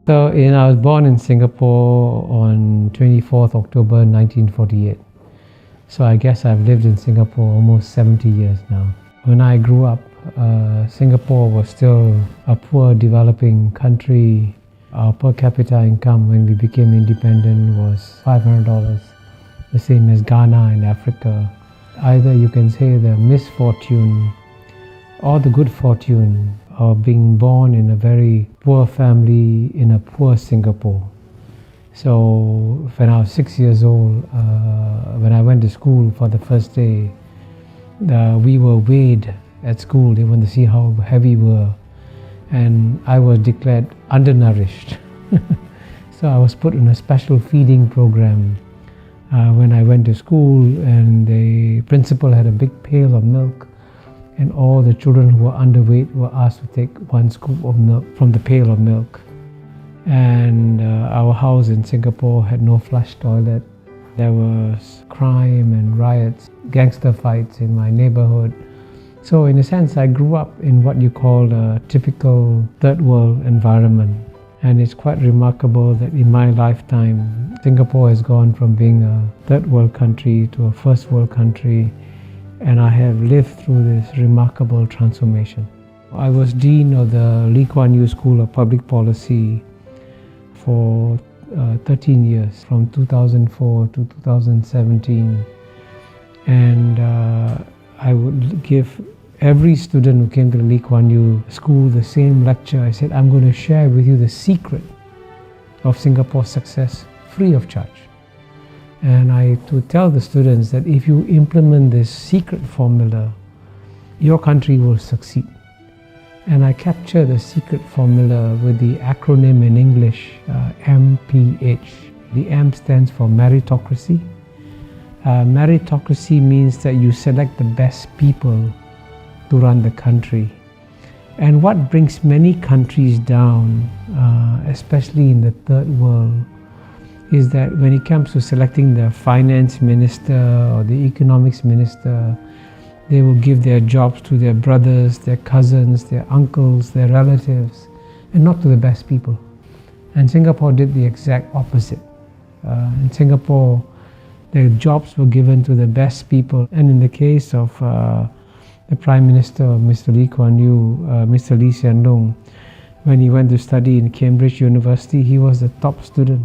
So I was born in Singapore on 24th October 1948. So I guess I've lived in Singapore almost 70 years now. When I grew up, Singapore was still a poor developing country. Our per capita income when we became independent was $500, the same as Ghana in Africa. Either you can say the misfortune or the good fortune of being born in a very poor family in a poor Singapore. So when I was 6 years old, when I went to school for the first day, we were weighed at school. They wanted to see how heavy we were. And I was declared undernourished. So I was put in a special feeding program when I went to school, and the principal had a big pail of milk, and all the children who were underweight were asked to take one scoop of milk from the pail of milk. And our house in Singapore had no flush toilet. There was crime and riots, gangster fights in my neighborhood. So in a sense, I grew up in what you call a typical third world environment. And it's quite remarkable that in my lifetime, Singapore has gone from being a third world country to a first world country. And I have lived through this remarkable transformation. I was Dean of the Lee Kuan Yew School of Public Policy for 13 years, from 2004 to 2017. And I would give every student who came to the Lee Kuan Yew School the same lecture. I said, I'm going to share with you the secret of Singapore's success free of charge. And I to tell the students that if you implement this secret formula, your country will succeed. And I capture the secret formula with the acronym in English, MPH. The M stands for meritocracy. Meritocracy means that you select the best people to run the country. And what brings many countries down, especially in the third world, is that when it comes to selecting the finance minister or the economics minister, they will give their jobs to their brothers, their cousins, their uncles, their relatives, and not to the best people. And Singapore did the exact opposite. In Singapore, the jobs were given to the best people. And in the case of the Prime Minister, Mr. Lee Kuan Yew, Mr. Lee Hsien Loong, when he went to study in Cambridge University, he was the top student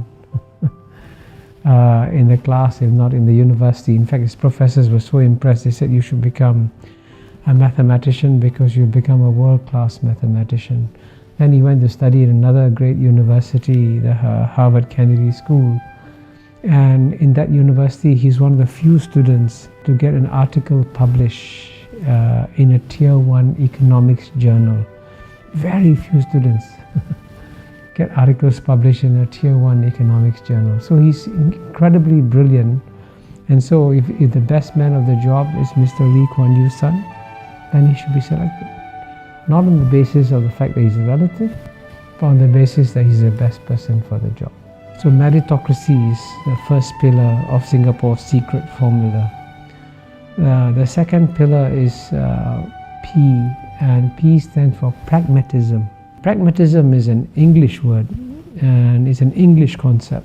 in the class, if not in the university. In fact, his professors were so impressed, they said, you should become a mathematician because you'll become a world-class mathematician. Then he went to study in another great university, the Harvard Kennedy School. And in that university, he's one of the few students to get an article published in a Tier 1 economics journal. Very few students get articles published in a Tier 1 economics journal. So he's incredibly brilliant. And so if the best man of the job is Mr. Lee Kuan Yew's son, then he should be selected. Not on the basis of the fact that he's a relative, but on the basis that he's the best person for the job. So meritocracy is the first pillar of Singapore's secret formula. The second pillar is P, and P stands for pragmatism. Pragmatism is an English word, and it's an English concept.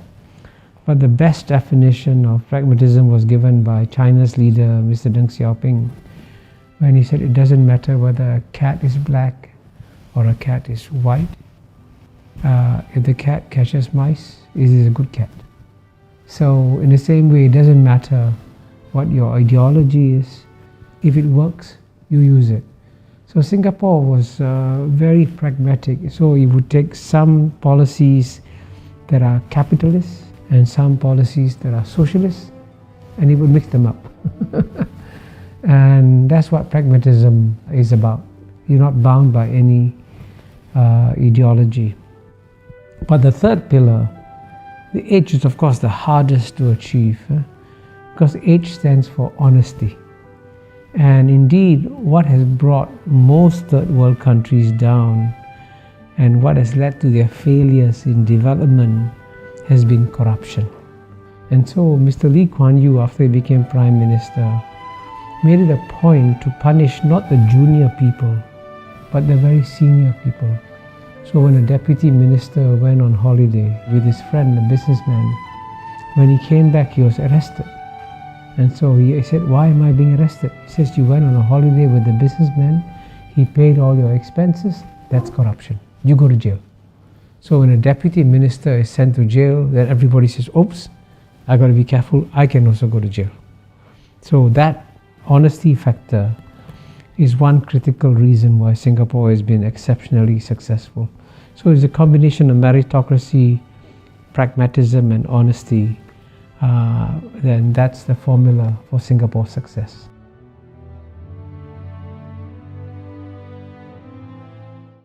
But the best definition of pragmatism was given by China's leader, Mr. Deng Xiaoping, when he said it doesn't matter whether a cat is black or a cat is white. If the cat catches mice, it is a good cat. So in the same way, it doesn't matter what your ideology is. If it works, you use it. So Singapore was very pragmatic. So it would take some policies that are capitalist and some policies that are socialist, and it would mix them up. And that's what pragmatism is about. You're not bound by any ideology. But the third pillar, the H, is of course the hardest to achieve, because H stands for honesty. And indeed, what has brought most third world countries down and what has led to their failures in development has been corruption. And so Mr. Lee Kuan Yew, after he became Prime Minister, made it a point to punish not the junior people, but the very senior people. So when a deputy minister went on holiday with his friend, a businessman, when he came back, he was arrested. And so he said, "Why am I being arrested?" He says, "You went on a holiday with the businessman. He paid all your expenses. That's corruption. You go to jail." So when a deputy minister is sent to jail, then everybody says, "Oops, I got to be careful. I can also go to jail." So that honesty factor is one critical reason why Singapore has been exceptionally successful. So it's a combination of meritocracy, pragmatism, and honesty. Then that's the formula for Singapore's success.